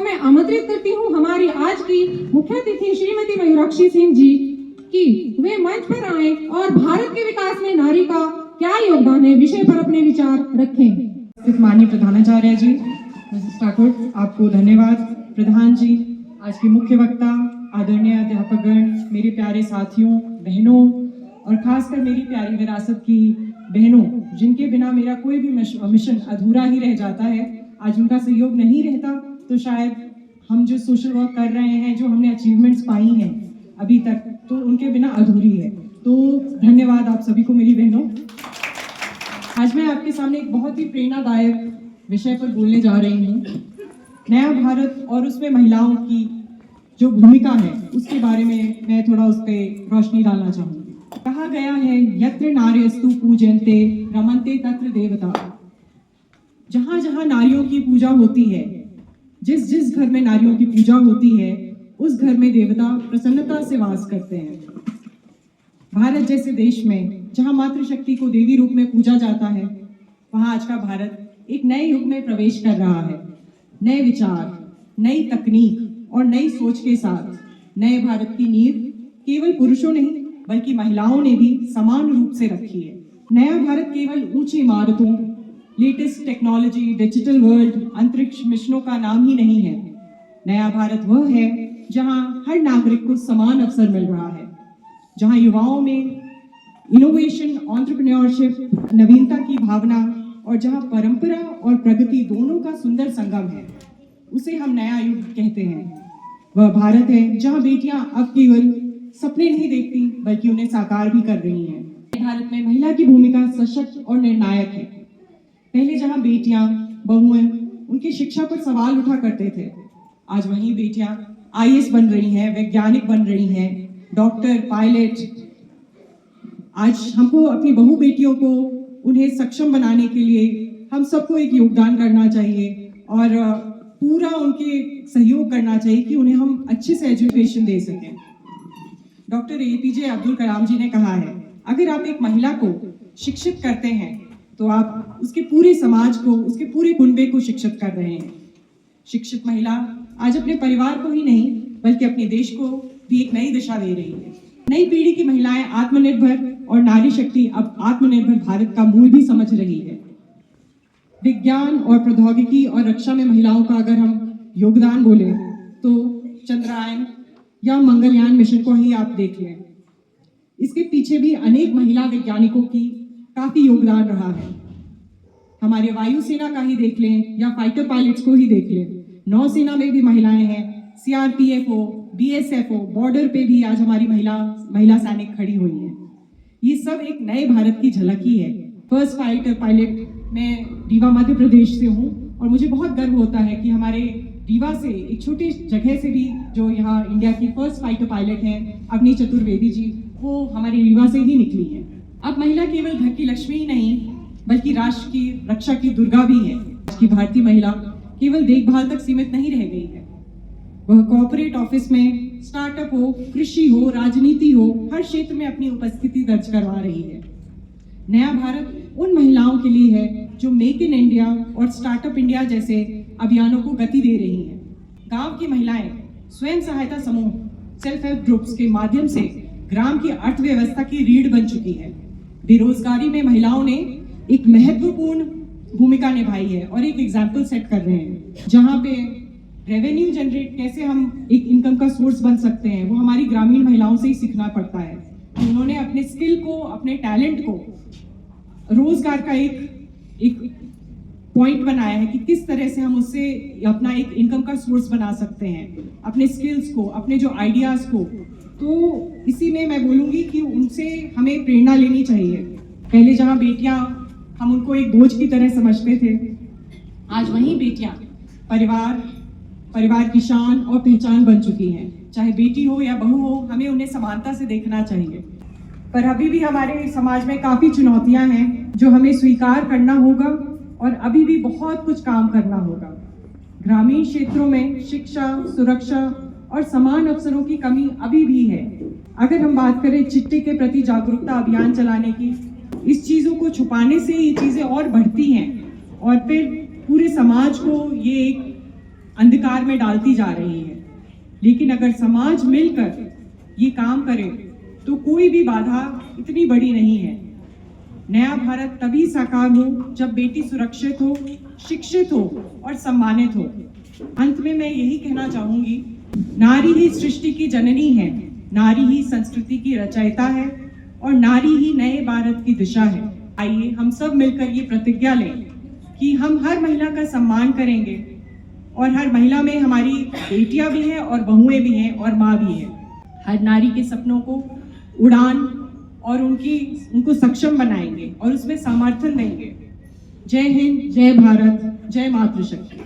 मैं आमंत्रित करती हूँ हमारी आज की मुख्य अतिथि श्रीमती मयूराक्षी सिंह जी कि वे मंच पर आए और भारत के विकास में नारी का क्या योगदान है विषय पर अपने विचार रखें। माननीय प्रधानाचार्य जी, मिसेस ठाकुर, आपको धन्यवाद। प्रधान जी, आज के मुख्य वक्ता, आदरणीय अध्यापकगण, मेरे प्यारे साथियों, बहनों और खासकर मेरी प्यारी विरासत की बहनों, जिनके बिना मेरा कोई भी मिशन अधूरा ही रह जाता है। आज उनका सहयोग नहीं रहता तो शायद हम जो सोशल वर्क कर रहे हैं, जो हमने अचीवमेंट्स पाई हैं अभी तक, तो उनके बिना अधूरी है। तो धन्यवाद आप सभी को मेरी बहनों। आज मैं आपके सामने एक बहुत ही प्रेरणादायक विषय पर बोलने जा रही हूँ। नया भारत और उसमें महिलाओं की जो भूमिका है उसके बारे में मैं थोड़ा उस पर रोशनी डालना चाहूँगी। कहा गया है, यत्र नार्यस्तु पूजन्ते रमन्ते तत्र देवता। जहाँ जहाँ नारियों की पूजा होती है, जिस जिस घर में नारियों की पूजा होती है, उस घर में देवता प्रसन्नता से वास करते हैं। भारत जैसे देश में जहाँ मातृशक्ति को देवी रूप में पूजा जाता है, वहाँ आज का भारत एक नए युग में प्रवेश कर रहा है। नए विचार, नई तकनीक और नई सोच के साथ नए भारत की नींव केवल पुरुषों नहीं बल्कि महिलाओं ने भी समान रूप से रखी है। नया भारत केवल ऊंची इमारतों, लेटेस्ट टेक्नोलॉजी, डिजिटल वर्ल्ड, अंतरिक्ष मिशनों का नाम ही नहीं है। नया भारत वह है जहां हर नागरिक को समान अवसर मिल रहा है, जहां युवाओं में इनोवेशन, एंटरप्रेन्योरशिप, नवीनता की भावना और जहां परंपरा और प्रगति दोनों का सुंदर संगम है। उसे हम नया युग कहते हैं। वह भारत है जहां बेटियां अब केवल सपने नहीं देखती बल्कि उन्हें साकार भी कर रही हैं। भारत में महिला की भूमिका सशक्त और निर्णायक है। पहले जहां बेटियां, बहुएं उनकी शिक्षा पर सवाल उठा करते थे, आज वही बेटियां आईएएस बन रही हैं, वैज्ञानिक बन रही हैं, डॉक्टर, पायलट। आज हमको अपनी बहू बेटियों को उन्हें सक्षम बनाने के लिए हम सबको एक योगदान करना चाहिए और पूरा उनके सहयोग करना चाहिए कि उन्हें हम अच्छे से एजुकेशन दे सकें। डॉक्टर एपीजे अब्दुल कलाम जी ने कहा है, अगर आप एक महिला को शिक्षित करते हैं तो आप उसके पूरे समाज को, उसके पूरे कुनबे को शिक्षित कर रहे हैं। शिक्षित महिला आज अपने परिवार को ही नहीं बल्कि अपने देश को भी एक नई दिशा दे रही है। नई पीढ़ी की महिलाएं आत्मनिर्भर और नारी शक्ति अब आत्मनिर्भर भारत का मूल भी समझ रही है। विज्ञान और प्रौद्योगिकी और रक्षा में महिलाओं का अगर हम योगदान बोले तो चंद्रयान या मंगलयान मिशन को ही आप देख लें, इसके पीछे भी अनेक महिला वैज्ञानिकों की काफी योगदान रहा है। हमारे वायुसेना का ही देख लें या फाइटर पायलट्स को ही देख लें, नौसेना में भी महिलाएं हैं, सीआरपीएफ हो, बीएसएफ हो, बॉर्डर पे भी आज हमारी महिला सैनिक खड़ी हुई हैं। ये सब एक नए भारत की झलक ही है। फर्स्ट फाइटर पायलट मैं रीवा मध्य प्रदेश से हूँ और मुझे बहुत गर्व होता है कि हमारे रीवा से, एक छोटी जगह से भी, जो यहाँ इंडिया की फर्स्ट फाइटर पायलट हैं अवनी चतुर्वेदी जी, वो हमारे रीवा से ही निकली है। अब महिला केवल घर की लक्ष्मी ही नहीं बल्कि राष्ट्र की रक्षा की दुर्गा भी है। आज की भारतीय महिला केवल देखभाल तक सीमित नहीं रह गई है, वह कॉर्पोरेट ऑफिस में, स्टार्टअप हो, कृषि हो, राजनीति हो, हर क्षेत्र में अपनी उपस्थिति दर्ज करवा रही है। नया भारत उन महिलाओं के लिए है जो मेक इन इंडिया और स्टार्टअप इंडिया जैसे अभियानों को गति दे रही हैं। गांव की महिलाएं स्वयं सहायता समूह, सेल्फ हेल्प ग्रुप्स के माध्यम से ग्राम की अर्थव्यवस्था की रीढ़ बन चुकी है। बेरोजगारी में महिलाओं ने एक महत्वपूर्ण भूमिका निभाई है और एक एग्जाम्पल सेट कर रहे हैं, जहां पे रेवेन्यू जनरेट कैसे हम एक इनकम का सोर्स बन सकते हैं, वो हमारी ग्रामीण महिलाओं से ही सीखना पड़ता है। उन्होंने अपने स्किल को, अपने टैलेंट को रोजगार का एक पॉइंट बनाया है कि किस तरह से हम उससे अपना एक इनकम का सोर्स बना सकते हैं, अपने स्किल्स को, अपने जो आइडियाज को। तो इसी में मैं बोलूँगी कि उनसे हमें प्रेरणा लेनी चाहिए। पहले जहाँ बेटियाँ, हम उनको एक बोझ की तरह समझते थे, आज वहीं बेटियाँ परिवार की शान और पहचान बन चुकी हैं। चाहे बेटी हो या बहू हो, हमें उन्हें समानता से देखना चाहिए। पर अभी भी हमारे समाज में काफ़ी चुनौतियाँ हैं जो हमें स्वीकार करना होगा और अभी भी बहुत कुछ काम करना होगा। ग्रामीण क्षेत्रों में शिक्षा, सुरक्षा और समान अवसरों की कमी अभी भी है। अगर हम बात करें चिट्टे के प्रति जागरूकता अभियान चलाने की, इस चीज़ों को छुपाने से ये चीज़ें और बढ़ती हैं और फिर पूरे समाज को ये एक अंधकार में डालती जा रही है। लेकिन अगर समाज मिलकर ये काम करे तो कोई भी बाधा इतनी बड़ी नहीं है। नया भारत तभी साकार हो जब बेटी सुरक्षित हो, शिक्षित हो और सम्मानित हो। अंत में मैं यही कहना चाहूंगी, नारी ही सृष्टि की जननी है, नारी ही संस्कृति की रचयिता है और नारी ही नए भारत की दिशा है। आइए हम सब मिलकर ये प्रतिज्ञा लें कि हम हर महिला का सम्मान करेंगे और हर महिला में हमारी बेटियां भी हैं और बहुएं भी हैं और माँ भी है। हर नारी के सपनों को उड़ान और उनको सक्षम बनाएंगे और उसमें समर्थन देंगे। जय हिंद, जय भारत, जय मातृशक्ति।